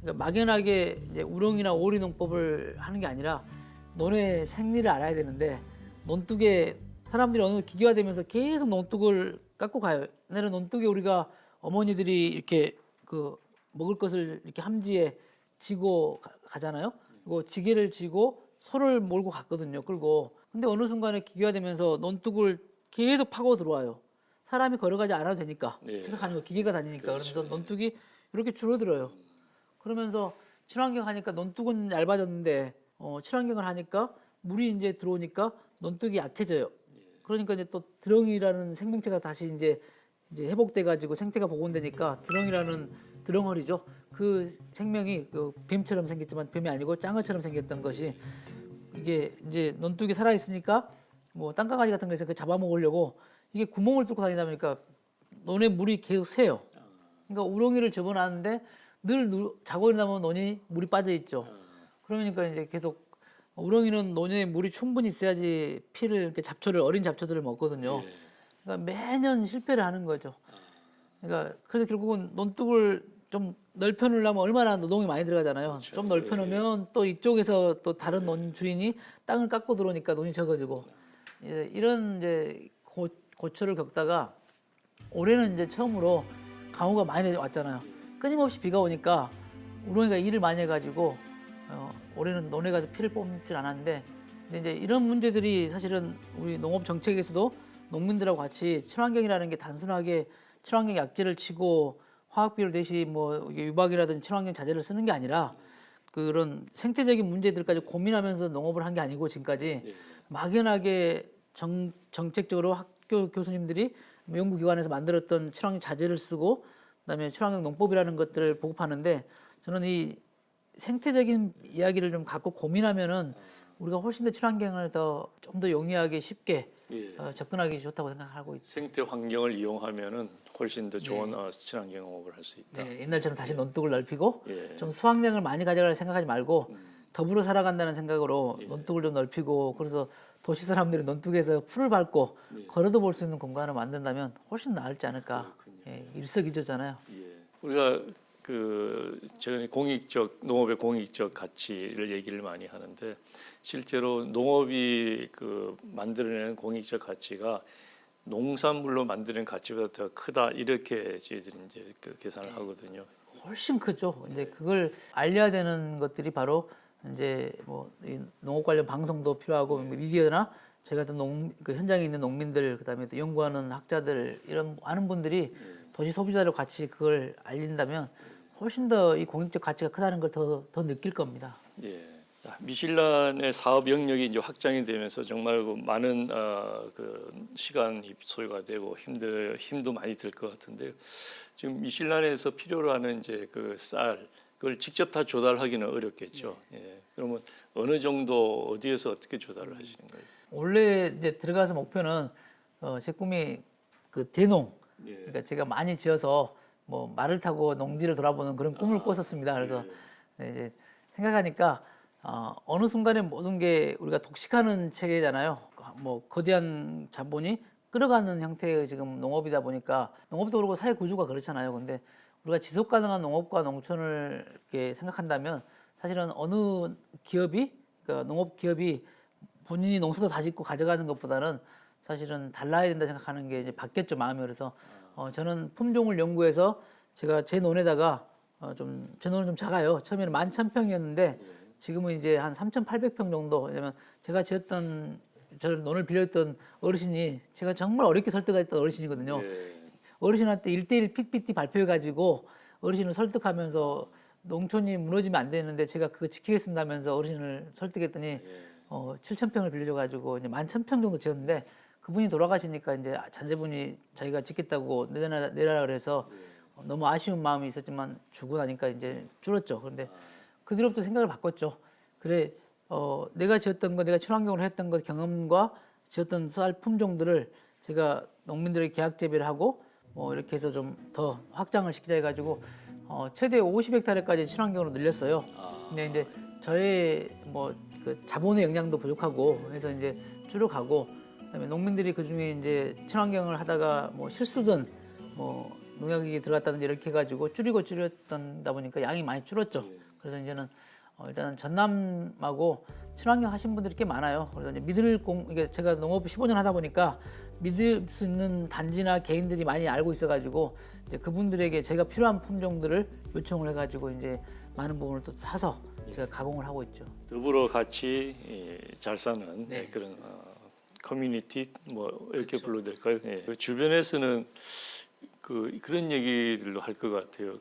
그러니까 막연하게 이제 우렁이나 오리 농법을 하는 게 아니라 논의 생리를 알아야 되는데 논둑에 사람들이 어느 정도 기계화되면서 계속 논둑을 깎고 가요. 옛날에 논둑에 우리가 어머니들이 이렇게 그 먹을 것을 이렇게 함지에 지고 가잖아요. 그리고 지게를 지고 소를 몰고 갔거든요. 끌고. 근데 어느 순간에 기계화되면서 논둑을 계속 파고 들어와요. 사람이 걸어가지 않아도 되니까 생각하는 거 기계가 다니니까 그러면서 논둑이 이렇게 줄어들어요. 그러면서 친환경 하니까 논둑은 얇아졌는데 친환경을 하니까 물이 이제 들어오니까 논둑이 약해져요. 그러니까 이제 또 드렁이라는 생명체가 다시 이제 회복돼 가지고 생태가 복원되니까 드렁이라는 드렁어리죠. 그 생명이 그 뱀처럼 생겼지만 뱀이 아니고 짱어처럼 생겼던 것이 이게 이제 논둑이 살아 있으니까 뭐 땅강아지 같은 거에서 그 잡아먹으려고 이게 구멍을 뚫고 다니다 보니까 논에 물이 계속 새요. 그러니까 우렁이를 접어놨는데 늘 자고 일어나면 논이 물이 빠져 있죠. 그러니까 이제 계속 우렁이는 논에 물이 충분히 있어야지 피를 이렇게 어린 잡초들을 먹거든요. 그러니까 매년 실패를 하는 거죠. 그러니까 그래서 결국은 논둑을 좀 넓혀놓으려면 얼마나 노동이 많이 들어가잖아요. 그렇죠. 좀 넓혀놓으면 또 이쪽에서 또 다른 논 주인이 땅을 깎고 들어오니까 논이 적어지고 이런 이제 고초를 겪다가 올해는 이제 처음으로 강우가 많이 왔잖아요. 끊임없이 비가 오니까 우렁이가 일을 많이 해가지고 올해는 논에 가서 피를 뽑질 않았는데 근데 이제 이런 문제들이 사실은 우리 농업 정책에서도 농민들하고 같이 친환경이라는 게 단순하게 친환경 약재를 치고 화학 비료 대신 뭐 유박이라든지 친환경 자재를 쓰는 게 아니라 그런 생태적인 문제들까지 고민하면서 농업을 한 게 아니고 지금까지 막연하게 정책적으로 학교 교수님들이 연구기관에서 만들었던 친환경 자재를 쓰고 그다음에 친환경 농법이라는 것들을 보급하는데 저는 이 생태적인 이야기를 좀 갖고 고민하면은 우리가 훨씬 더 친환경을 좀 더 용이하게 쉽게 접근하기 좋다고 생각하고 있죠. 생태 환경을 이용하면은 훨씬 더 좋은 친환경 농업을 할 수 있다. 네, 옛날처럼 다시 논둑을 넓히고 좀 수확량을 많이 가져갈 생각하지 말고 더불어 살아간다는 생각으로 논둑을 좀 넓히고 그래서 도시 사람들이 논둑에서 풀을 밟고 걸어도 볼 수 있는 공간을 만든다면 훨씬 나을지 않을까. 일석이조잖아요. 우리가 최근에 농업의 공익적 가치를 얘기를 많이 하는데 실제로 농업이 만들어내는 공익적 가치가 농산물로 만드는 가치보다 더 크다 이렇게 저희들이 이제 계산을 하거든요. 훨씬 크죠. 근데 그걸 알려야 되는 것들이 바로 이제 이 농업 관련 방송도 필요하고 미디어나 저희 같은 현장에 있는 농민들 그다음에 또 연구하는 학자들 이런 많은 분들이 도시 소비자들 같이 그걸 알린다면 훨씬 더 이 공익적 가치가 크다는 걸 더 느낄 겁니다. 미슐란의 사업 영역이 이제 확장이 되면서 정말 많은 시간이 소요가 되고 힘도 많이 들 것 같은데요. 지금 미슐란에서 필요로 하는 이제 쌀 그걸 직접 다 조달하기는 어렵겠죠. 그러면 어느 정도 어디에서 어떻게 조달을 하시는 거예요? 원래 이제 들어가서 목표는 제 꿈이 대농. 그러니까 제가 많이 지어서 말을 타고 농지를 돌아보는 그런 꿈을 꿨었습니다. 그래서 이제 생각하니까 어느 순간에 모든 게 우리가 독식하는 체계잖아요. 거대한 자본이 끌어가는 형태의 지금 농업이다 보니까 농업도 그렇고 사회 구조가 그렇잖아요. 근데 우리가 지속 가능한 농업과 농촌을 이렇게 생각한다면 사실은 어느 기업이 그러니까 농업 기업이 본인이 농사도 다 짓고 가져가는 것보다는 사실은 달라야 된다 생각하는 게 이제 바뀌었죠 마음이. 그래서 저는 품종을 연구해서 제가 제 논에다가 제 논은 좀 작아요. 처음에는 11,000평이었는데 지금은 이제 한 3,800평 정도. 왜냐면 제가 지었던 저를 논을 빌렸던 어르신이 제가 정말 어렵게 설득했던 어르신이거든요. 예. 어르신한테 1대1 PPT 발표해가지고 어르신을 설득하면서 농촌이 무너지면 안 되는데 제가 그거 지키겠습니다 하면서 어르신을 설득했더니 7,000평을 빌려줘가지고 이제 11,000평 정도 지었는데 그분이 돌아가시니까 이제 자제분이 자기가 짓겠다고 내라 그래서 너무 아쉬운 마음이 있었지만 주고 나니까 이제 줄었죠. 그런데 그 뒤로부터 생각을 바꿨죠. 그래, 내가 지었던 거, 내가 친환경으로 했던 것 경험과 지었던 쌀 품종들을 제가 농민들에게 계약 재배를 하고 이렇게 해서 좀 더 확장을 시키자 해가지고 최대 50헥타르까지 친환경으로 늘렸어요. 근데 이제 저의 그 자본의 역량도 부족하고 해서 이제 줄여가고 그다음에 농민들이 그 중에 이제 친환경을 하다가 실수든 농약이 들어갔다든지 이렇게 해가지고 줄였다 보니까 양이 많이 줄었죠. 그래서 이제는 일단은 전남하고 친환경 하신 분들이 꽤 많아요. 그래서 이제 이게 제가 농업 15년 하다 보니까 믿을 수 있는 단지나 개인들이 많이 알고 있어가지고 이제 그분들에게 제가 필요한 품종들을 요청을 해가지고 이제 많은 부분을 또 사서 제가 가공을 하고 있죠. 더불어 같이 잘 사는 네. 그런 커뮤니티 이렇게 불러도 될까요? 예. 그 주변에서는 그런 얘기들도 할 것 같아요.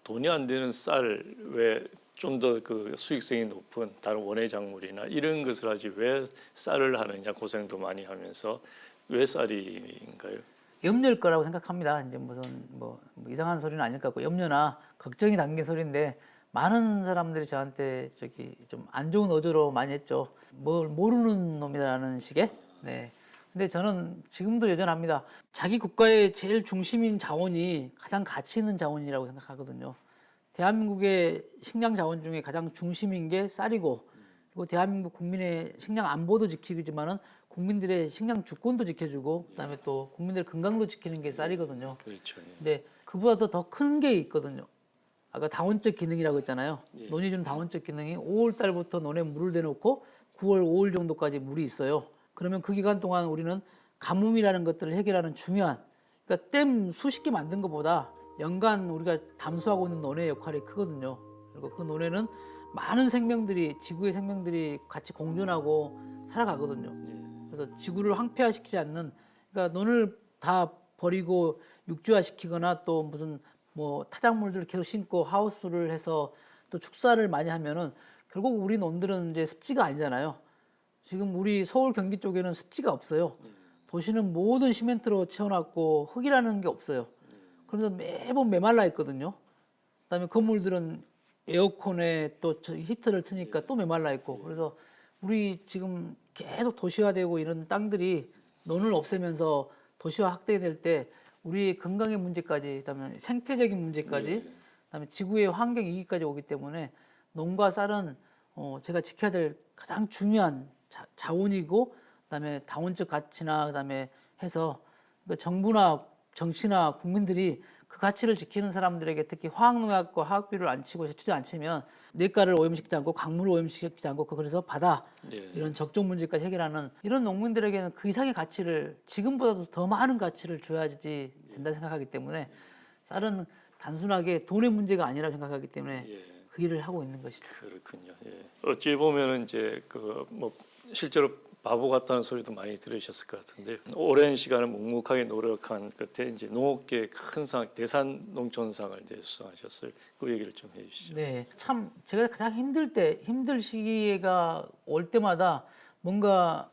돈이 안 되는 쌀 왜 좀 더 그 수익성이 높은 다른 원예 작물이나 이런 것을 하지 왜 쌀을 하느냐 고생도 많이 하면서 왜 쌀인가요? 염려일 거라고 생각합니다. 이제 무슨 이상한 소리는 아닐 것 같고 염려나 걱정이 담긴 소리인데 많은 사람들이 저한테 좀 안 좋은 어조로 많이 했죠. 뭘 모르는 놈이라는 식의. 네. 근데 저는 지금도 여전합니다. 자기 국가의 제일 중심인 자원이 가장 가치 있는 자원이라고 생각하거든요. 대한민국의 식량 자원 중에 가장 중심인 게 쌀이고, 그리고 대한민국 국민의 식량 안보도 지키지만은 국민들의 식량 주권도 지켜주고, 그다음에 또 국민들의 건강도 지키는 게 쌀이거든요. 그렇죠. 예. 근데 그보다도 더 큰 게 있거든요. 아까 다원적 기능이라고 했잖아요. 논이 주는 다원적 기능이 5월 달부터 논에 물을 대놓고 9월 5일 정도까지 물이 있어요. 그러면 그 기간 동안 우리는 가뭄이라는 것들을 해결하는 중요한, 그러니까 댐 수십 개 만든 것보다 연간 우리가 담수하고 있는 논의 역할이 크거든요. 그리고 그 논에는 많은 생명들이, 지구의 생명들이 같이 공존하고 살아가거든요. 그래서 지구를 황폐화시키지 않는, 그러니까 논을 다 버리고 육지화시키거나 또 무슨 타작물들을 계속 심고 하우스를 해서 또 축사를 많이 하면은 결국 우리 논들은 이제 습지가 아니잖아요. 지금 우리 서울 경기 쪽에는 습지가 없어요. 도시는 모든 시멘트로 채워놨고 흙이라는 게 없어요. 그러면서 매번 메말라 있거든요. 그다음에 건물들은 에어컨에 또 히터를 트니까 또 메말라 있고. 그래서 우리 지금 계속 도시화되고 이런 땅들이 논을 없애면서 도시화 확대될 때 우리의 건강의 문제까지, 그다음에 생태적인 문제까지, 그다음에 지구의 환경 위기까지 오기 때문에 논과 쌀은 제가 지켜야 될 가장 중요한 자원이고, 그다음에 다원적 가치나 그다음에 해서 정부나 정치나 국민들이 그 가치를 지키는 사람들에게 특히 화학농약과 화학비료를 안 치고 제초제 안 치면 냇가를 오염시키지 않고 강물을 오염시키지 않고 그래서 바다 이런 적정 문제까지 해결하는 이런 농민들에게는 그 이상의 가치를 지금보다도 더 많은 가치를 줘야지 된다 생각하기 때문에 쌀은 단순하게 돈의 문제가 아니라 생각하기 때문에 그 일을 하고 있는 것이죠. 그렇군요. 예. 어찌 보면은 이제 실제로 바보 같다는 소리도 많이 들으셨을 것 같은데 오랜 시간을 묵묵하게 노력한 끝에 이제 농업계의 큰 상, 대산 농촌상을 이제 수상하셨어요. 그 얘기를 좀 해주시죠. 네, 참 제가 가장 힘들 시기가 올 때마다 뭔가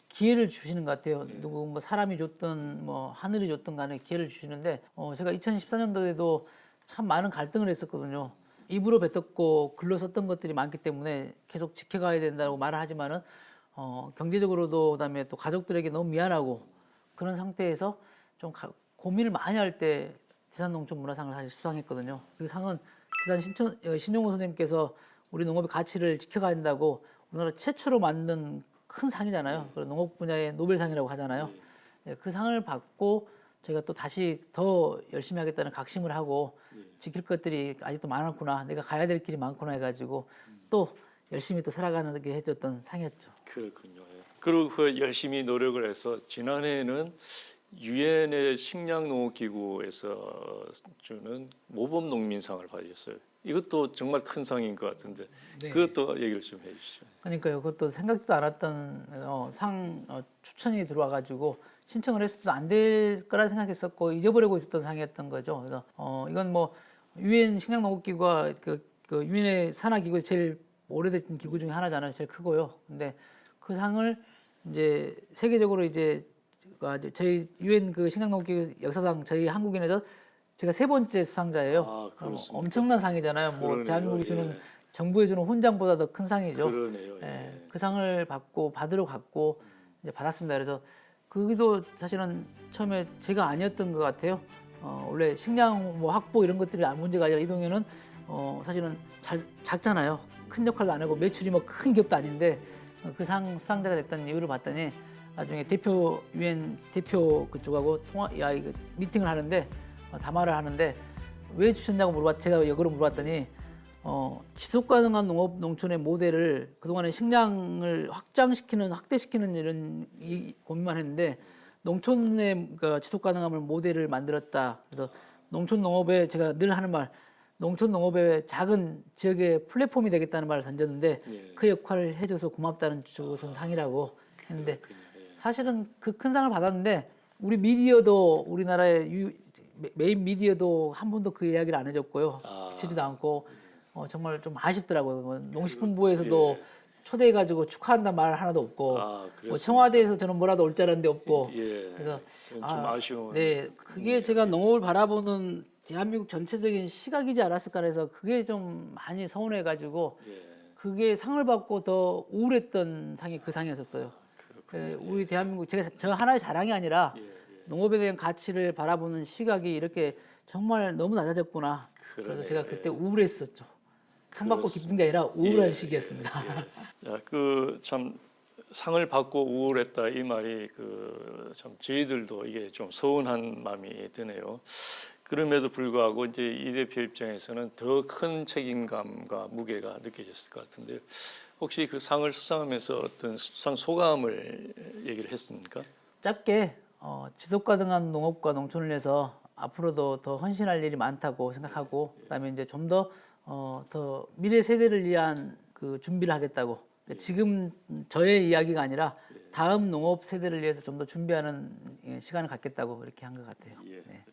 기회를 주시는 것 같아요. 누군가 사람이 줬든 하늘이 줬든 간에 기회를 주시는데 제가 2014년도에도 참 많은 갈등을 했었거든요. 입으로 뱉었고 글로 썼던 것들이 많기 때문에 계속 지켜가야 된다고 말을 하지만은 경제적으로도 그다음에 또 가족들에게 너무 미안하고 그런 상태에서 좀 고민을 많이 할 때 대산농촌 문화상을 사실 수상했거든요. 그 상은 대산 신용호 선생님께서 우리 농업의 가치를 지켜가야 된다고 우리나라 최초로 만든 큰 상이잖아요. 그리고 농업 분야의 노벨상이라고 하잖아요. 그 상을 받고 제가 또 다시 더 열심히 하겠다는 각심을 하고 지킬 것들이 아직도 많았구나, 내가 가야 될 길이 많구나 해가지고 또 열심히 또 살아가는 게 해줬던 상이었죠. 그렇군요. 예. 그리고 그 열심히 노력을 해서 지난해에는 유엔의 식량농업기구에서 주는 모범농민상을 받으셨어요. 이것도 정말 큰 상인 것 같은데 네. 그것도 얘기를 좀 해주시죠. 그러니까요. 그것도 생각도 않았던 추천이 들어와가지고 신청을 했어도 안 될 거라 생각했었고 잊어버리고 있었던 상이었던 거죠. 그래서 이건 뭐 유엔 식량농업기구가 그 유엔의 산하기구 제일 오래된 기구 중에 하나잖아요. 제일 크고요. 근데 그 상을 이제 세계적으로 이제 저희 유엔 그 식량농업기구 역사상 저희 한국인에서 제가 세 번째 수상자예요. 아, 그렇습니까? 엄청난 상이잖아요. 뭐 그러네요. 대한민국이 주는 예. 정부에 주는 훈장보다 더 큰 상이죠. 그러네요. 예. 예, 그 상을 받으러 갔고 이제 받았습니다. 그래서 그게도 사실은 처음에 제가 아니었던 것 같아요. 원래 식량 뭐 확보 이런 것들이 문제가 아니라 이 동네는 사실은 작잖아요. 큰 역할도 안 하고 매출이 뭐 큰 기업도 아닌데 그 상 수상자가 됐던 이유를 봤더니 나중에 유엔 대표 그쪽하고 미팅을 하는데 담화를 하는데 왜 주셨냐고 제가 역으로 물어봤더니 지속 가능한 농업 농촌의 모델을 그동안에 식량을 확대시키는 이런 고민만 했는데 농촌의 그 지속 가능함을 모델을 만들었다. 그래서 농촌 농업에 제가 늘 하는 말 농촌 농업의 작은 지역의 플랫폼이 되겠다는 말을 던졌는데 예. 그 역할을 해줘서 고맙다는 쪽은 상이라고 했는데 사실은 그 큰 상을 받았는데 우리 미디어도 우리나라의 메인 미디어도 한 번도 그 이야기를 안 해줬고요. 붙이지도 않고 정말 좀 아쉽더라고요. 뭐 농식품부에서도 초대해가지고 축하한다는 말 하나도 없고 뭐 청와대에서 저는 뭐라도 올 줄 알았는데 없고 그래서 좀 아쉬운. 네, 그게 제가 농업을 바라보는 대한민국 전체적인 시각이지 않았을까 해서 그게 좀 많이 서운해가지고 그게 상을 받고 더 우울했던 상이 그 상이었었어요. 우리 대한민국 저 하나의 자랑이 아니라 농업에 대한 가치를 바라보는 시각이 이렇게 정말 너무 낮아졌구나. 그래서 제가 그때 우울했었죠. 상 받고 기쁜 게 아니라 우울한 시기였습니다. 자, 그 참 상을 받고 우울했다 이 말이 그 참 저희들도 이게 좀 서운한 마음이 드네요. 그럼에도 불구하고 이제 이 대표 입장에서는 더 큰 책임감과 무게가 느껴졌을 것 같은데요. 혹시 그 상을 수상하면서 어떤 수상 소감을 얘기를 했습니까? 짧게 지속 가능한 농업과 농촌을 위해서 앞으로도 더 헌신할 일이 많다고 생각하고 그다음에 이제 좀 더 미래 세대를 위한 그 준비를 하겠다고 지금 저의 이야기가 아니라 다음 농업 세대를 위해서 좀 더 준비하는 시간을 갖겠다고 이렇게 한 것 같아요. 네.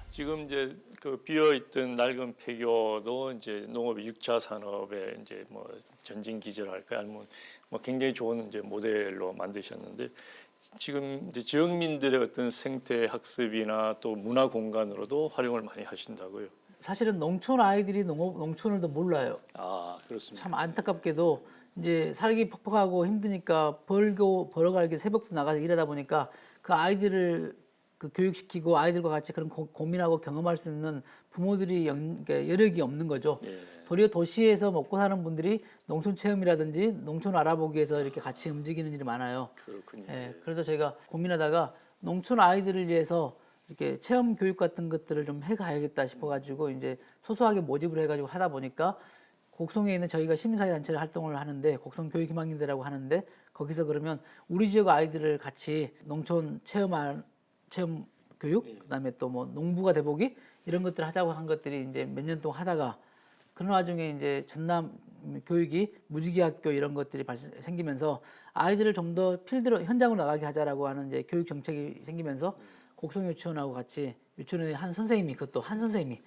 지금 이제 그 비어 있던 낡은 폐교도 이제 농업의 6차 산업의 이제 뭐 전진 기절할까 아니면 뭐 굉장히 좋은 이제 모델로 만드셨는데 지금 이제 지역민들의 어떤 생태 학습이나 또 문화 공간으로도 활용을 많이 하신다고요. 사실은 농촌 아이들이 농촌을 더 몰라요. 아, 그렇습니다. 참 안타깝게도 이제 살기 퍽퍽하고 힘드니까 벌어가게 새벽부터 나가서 일하다 보니까 그 아이들을 그 교육시키고 아이들과 같이 그런 고민하고 경험할 수 있는 부모들이 그러니까 여력이 없는 거죠. 도리어 도시에서 먹고 사는 분들이 농촌 체험이라든지 농촌 알아보기 위해서 이렇게 같이 움직이는 일이 많아요. 그렇군요. 그래서 저희가 고민하다가 농촌 아이들을 위해서 이렇게 체험 교육 같은 것들을 좀 해가야겠다 싶어가지고 이제 소소하게 모집을 해가지고 하다 보니까 곡성에 있는 저희가 시민사회 단체를 활동을 하는데 곡성 교육희망인대라고 하는데 거기서 그러면 우리 지역 아이들을 같이 농촌 체험 교육, 그다음에 또 뭐 농부가 돼보기 이런 것들 하자고 한 것들이 이제 몇 년 동안 하다가 그런 와중에 이제 전남 교육이 무지개학교 이런 것들이 생기면서 아이들을 좀 더 필드로 현장으로 나가게 하자라고 하는 이제 교육 정책이 생기면서 곡성 유치원하고 같이 유치원의 한 선생님이 그것도 한 선생님이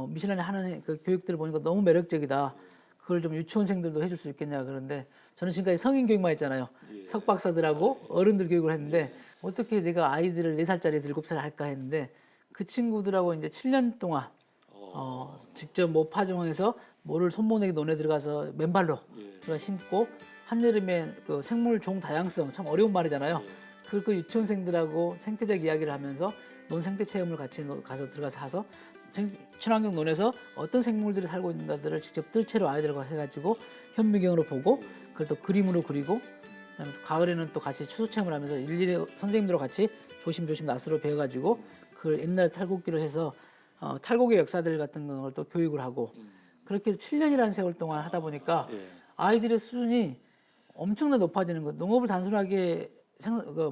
미션에 하는 그 교육들을 보니까 너무 매력적이다. 그걸 좀 유치원생들도 해줄 수 있겠냐 그런데 저는 지금까지 성인 교육만 했잖아요. 석박사들하고 어른들 교육을 했는데 어떻게 내가 아이들을 4살짜리 7살 할까 했는데 그 친구들하고 이제 7년 동안 직접 뭐 파종해서 모를 손모내기 논에 들어가서 맨발로 들어가 심고 한여름에 그 생물 종 다양성 참 어려운 말이잖아요. 그 유치원생들하고 생태적 이야기를 하면서 논 생태 체험을 같이 가서 들어가서 하서 친환경 논에서 어떤 생물들이 살고 있는가들을 직접 뜰채로 아이들과 해가지고 현미경으로 보고 그걸 또 그림으로 그리고 그다음에 또 가을에는 또 같이 추수 체험을 하면서 일일이 선생님들과 같이 조심조심 낫으로 배워가지고 그걸 옛날 탈곡기로 해서 탈곡의 역사들 같은 걸 또 교육을 하고 그렇게 해서 7년이라는 세월 동안 하다 보니까 아이들의 수준이 엄청나게 높아지는 거. 농업을 단순하게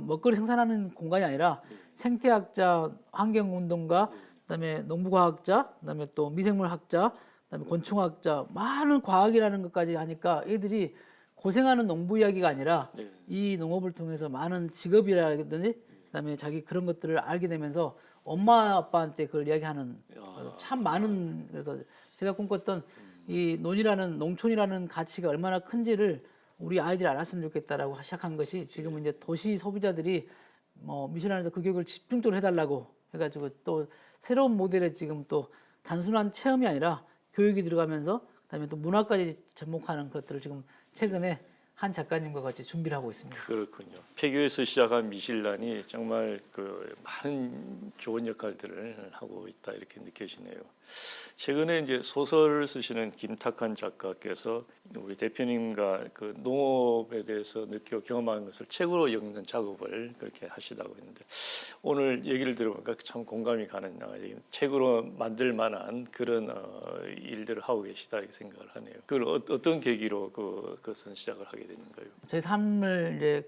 먹거리 생산하는 공간이 아니라 생태학자, 환경운동가, 그다음에 농부과학자, 그다음에 또 미생물학자, 그다음에 곤충학자, 많은 과학이라는 것까지 하니까 애들이 고생하는 농부 이야기가 아니라 이 농업을 통해서 많은 직업이라든지 그다음에 자기 그런 것들을 알게 되면서 엄마 아빠한테 그걸 이야기하는 참 많은 그래서 제가 꿈꿨던 이 농촌이라는 가치가 얼마나 큰지를 우리 아이들이 알았으면 좋겠다라고 시작한 것이 지금 이제 도시 소비자들이 뭐 미슐란에서 그 교육을 집중적으로 해달라고 해가지고 또 새로운 모델에 지금 또 단순한 체험이 아니라 교육이 들어가면서 그다음에 또 문화까지 접목하는 것들을 지금 최근에 한 작가님과 같이 준비를 하고 있습니다. 그렇군요. 폐교에서 시작한 미슐란이 정말 그 많은 좋은 역할들을 하고 있다 이렇게 느껴지네요. 최근에 이제 소설을 쓰시는 김탁한 작가께서 우리 대표님과 그 농업에 대해서 느끼고 경험한 것을 책으로 엮는 작업을 그렇게 하시다고 했는데 오늘 얘기를 들어보니까 참 공감이 가는 책으로 만들 만한 그런 일들을 하고 계시다 이렇게 생각을 하네요. 그걸 어떤 계기로 그것은 시작을 하게 됐는가요? 제 삶을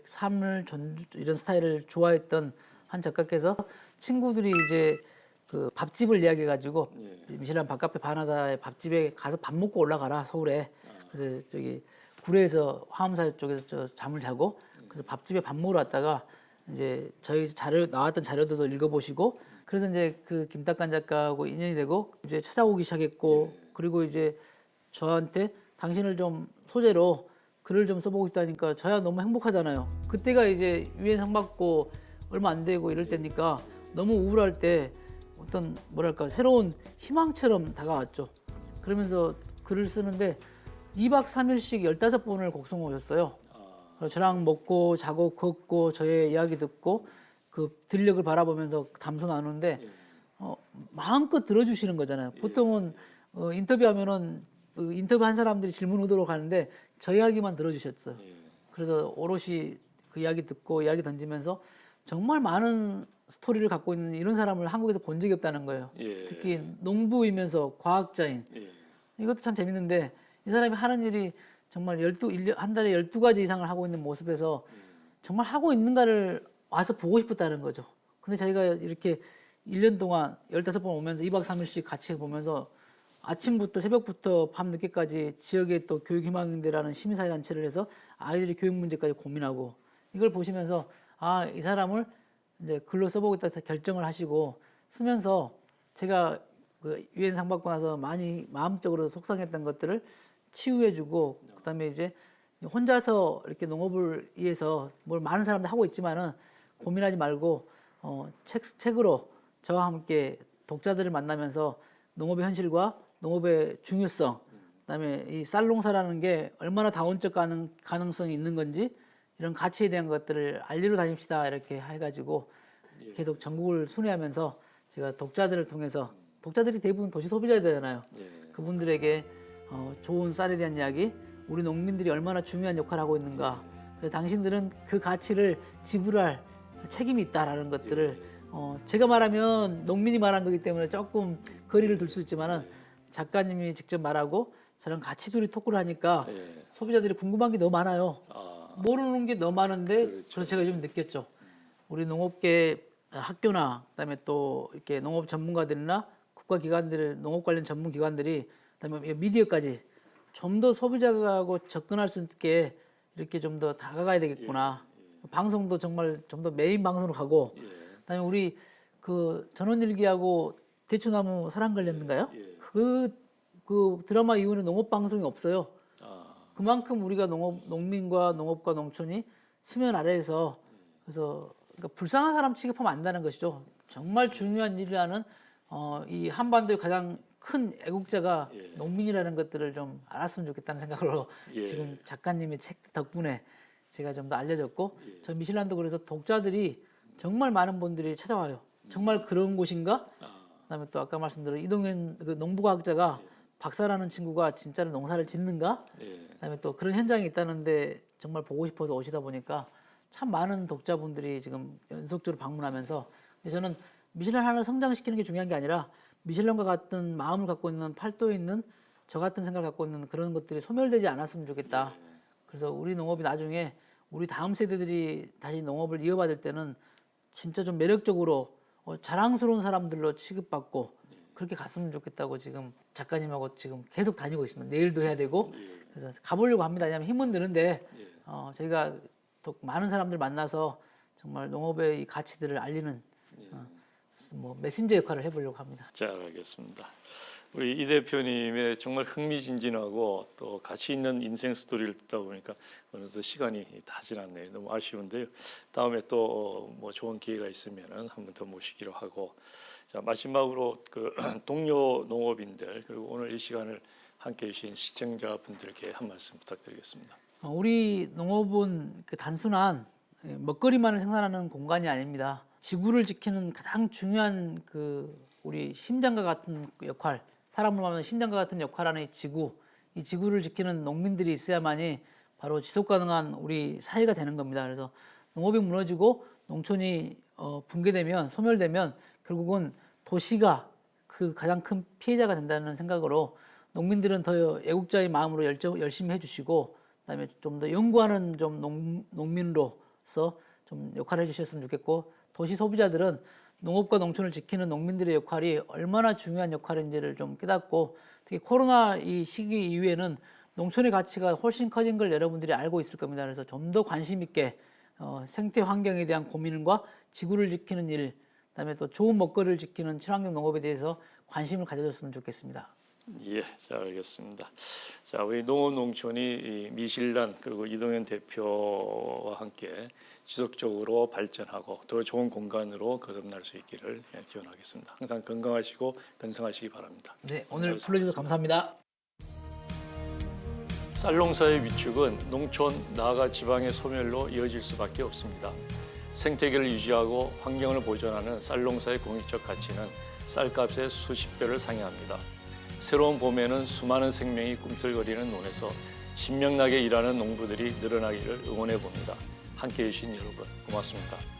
이런 스타일을 좋아했던 한 작가께서 친구들이 이제 그 밥집을 이야기해가지고 미슐란 밥카페 바나다의 밥집에 가서 밥 먹고 올라가라 서울에. 그래서 저기 구례에서 화엄사 쪽에서 저 잠을 자고 그래서 밥집에 밥 먹으러 왔다가 이제 저희 나왔던 자료들도 읽어보시고 그래서 이제 그 김탁관 작가하고 인연이 되고 이제 찾아오기 시작했고 그리고 이제 저한테 당신을 좀 소재로 글을 좀 써보고 싶다니까 저야 너무 행복하잖아요. 그때가 이제 유엔 상 받고 얼마 안 되고 이럴 때니까 너무 우울할 때 어떤 뭐랄까 새로운 희망처럼 다가왔죠. 그러면서 글을 쓰는데 2박 3일씩 15번을 곡성 오셨어요. 저랑 먹고 자고 걷고 저의 이야기 듣고 그 들녘을 바라보면서 담소 나누는데 마음껏 들어주시는 거잖아요. 보통은 인터뷰하면은 인터뷰한 사람들이 질문 의도로 가는데 저 이야기만 들어주셨어요. 그래서 오롯이 그 이야기 듣고 이야기 던지면서 정말 많은 스토리를 갖고 있는 이런 사람을 한국에서 본 적이 없다는 거예요. 특히 농부이면서 과학자인 이것도 참 재밌는데 이 사람이 하는 일이 정말 한 달에 12가지 이상을 하고 있는 모습에서 정말 하고 있는가를 와서 보고 싶었다는 거죠. 근데 저희가 이렇게 1년 동안 15번 오면서 2박 3일씩 같이 보면서 아침부터 새벽부터 밤 늦게까지 지역의 또 교육희망인대라는 시민사회 단체를 해서 아이들이 교육 문제까지 고민하고 이걸 보시면서 아, 이 사람을 이제 글로 써보겠다 결정을 하시고 쓰면서 제가 그 유엔 상 받고 나서 많이 마음적으로 속상했던 것들을 치유해주고 그다음에 이제 혼자서 이렇게 농업을 위해서 뭘 많은 사람들 하고 있지만은 고민하지 말고 책으로 저와 함께 독자들을 만나면서 농업의 현실과 농업의 중요성, 그다음에 이 쌀농사라는 게 얼마나 다원적 가능성이 있는 건지 이런 가치에 대한 것들을 알리러 다닙시다 이렇게 해가지고 계속 전국을 순회하면서 제가 독자들을 통해서 독자들이 대부분 도시 소비자들이잖아요. 그분들에게 좋은 쌀에 대한 이야기, 우리 농민들이 얼마나 중요한 역할을 하고 있는가. 그래서 당신들은 그 가치를 지불할 책임이 있다라는 것들을 제가 말하면 농민이 말한 거기 때문에 조금 거리를 둘 수 있지만은 작가님이 직접 말하고 저랑 같이 둘이 토크를 하니까 소비자들이 궁금한 게 너무 많아요. 모르는 게 너무 많은데 그래서 제가 좀 느꼈죠. 우리 농업계 학교나 그다음에 또 이렇게 농업 전문가들이나 국가기관들, 농업 관련 전문 기관들이 그다음에 미디어까지 좀 더 소비자하고 접근할 수 있게 이렇게 좀 더 다가가야 되겠구나. 방송도 정말 좀 더 메인 방송으로 가고 그다음에 우리 그 전원일기하고 대추나무 사랑 걸렸는가요? 그 드라마 이후에 농업 방송이 없어요. 그만큼 우리가 농민과 농업과 농촌이 수면 아래에서 그래서 그러니까 불쌍한 사람 취급하면 안 된다는 것이죠. 정말 중요한 일을 하는 이 한반도의 가장 큰 애국자가 농민이라는 것들을 좀 알았으면 좋겠다는 생각으로 지금 작가님의 책 덕분에 제가 좀 더 알려졌고 저 미슐란도 그래서 독자들이 정말 많은 분들이 찾아와요. 정말 그런 곳인가? 그다음에 또 아까 말씀드린 이동현 그 농부과학자가 박사라는 친구가 진짜로 농사를 짓는가? 그다음에 또 그런 현장이 있다는데 정말 보고 싶어서 오시다 보니까 참 많은 독자분들이 지금 연속적으로 방문하면서 저는 미슐란 하나를 성장시키는 게 중요한 게 아니라 미슐란과 같은 마음을 갖고 있는 팔도에 있는 저 같은 생각을 갖고 있는 그런 것들이 소멸되지 않았으면 좋겠다. 그래서 우리 농업이 나중에 우리 다음 세대들이 다시 농업을 이어받을 때는 진짜 좀 매력적으로 자랑스러운 사람들로 취급받고 그렇게 갔으면 좋겠다고 지금 작가님하고 지금 계속 다니고 있습니다. 내일도 해야 되고 그래서 가보려고 합니다. 왜냐하면 힘은 드는데 저희가 더 많은 사람들 만나서 정말 농업의 이 가치들을 알리는 뭐 메신저 역할을 해보려고 합니다. 잘 알겠습니다. 우리 이 대표님의 정말 흥미진진하고 또 가치 있는 인생 스토리를 듣다 보니까 어느새 시간이 다 지났네요. 너무 아쉬운데요. 다음에 또 뭐 좋은 기회가 있으면은 한 번 더 모시기로 하고, 자 마지막으로 그 동료 농업인들 그리고 오늘 이 시간을 함께해 주신 시청자분들께 한 말씀 부탁드리겠습니다. 우리 농업은 그 단순한 먹거리만을 생산하는 공간이 아닙니다. 지구를 지키는 가장 중요한 그 우리 심장과 같은 역할, 사람을 말하면 심장과 같은 역할하는 이 지구를 지키는 농민들이 있어야만이 바로 지속 가능한 우리 사회가 되는 겁니다. 그래서 농업이 무너지고 농촌이 붕괴되면 소멸되면 결국은 도시가 그 가장 큰 피해자가 된다는 생각으로 농민들은 더 애국자의 마음으로 열심히 해주시고 그다음에 좀 더 연구하는 좀 농민으로서 좀 역할을 해주셨으면 좋겠고 도시 소비자들은 농업과 농촌을 지키는 농민들의 역할이 얼마나 중요한 역할인지를 좀 깨닫고 특히 코로나 이 시기 이후에는 농촌의 가치가 훨씬 커진 걸 여러분들이 알고 있을 겁니다. 그래서 좀 더 관심 있게 생태 환경에 대한 고민과 지구를 지키는 일, 그다음에 또 좋은 먹거리를 지키는 친환경 농업에 대해서 관심을 가져줬으면 좋겠습니다. 예, 잘 알겠습니다. 자, 우리 농업농촌이 미실란 그리고 이동현 대표와 함께 지속적으로 발전하고 더 좋은 공간으로 거듭날 수 있기를 기원하겠습니다. 항상 건강하시고 건강하시기 바랍니다. 네, 오늘 불러주셔서 감사합니다. 쌀농사의 위축은 농촌 나아가 지방의 소멸로 이어질 수밖에 없습니다. 생태계를 유지하고 환경을 보존하는 쌀농사의 공익적 가치는 쌀값의 수십 배를 상회합니다. 새로운 봄에는 수많은 생명이 꿈틀거리는 논에서 신명나게 일하는 농부들이 늘어나기를 응원해 봅니다. 함께해 주신 여러분 고맙습니다.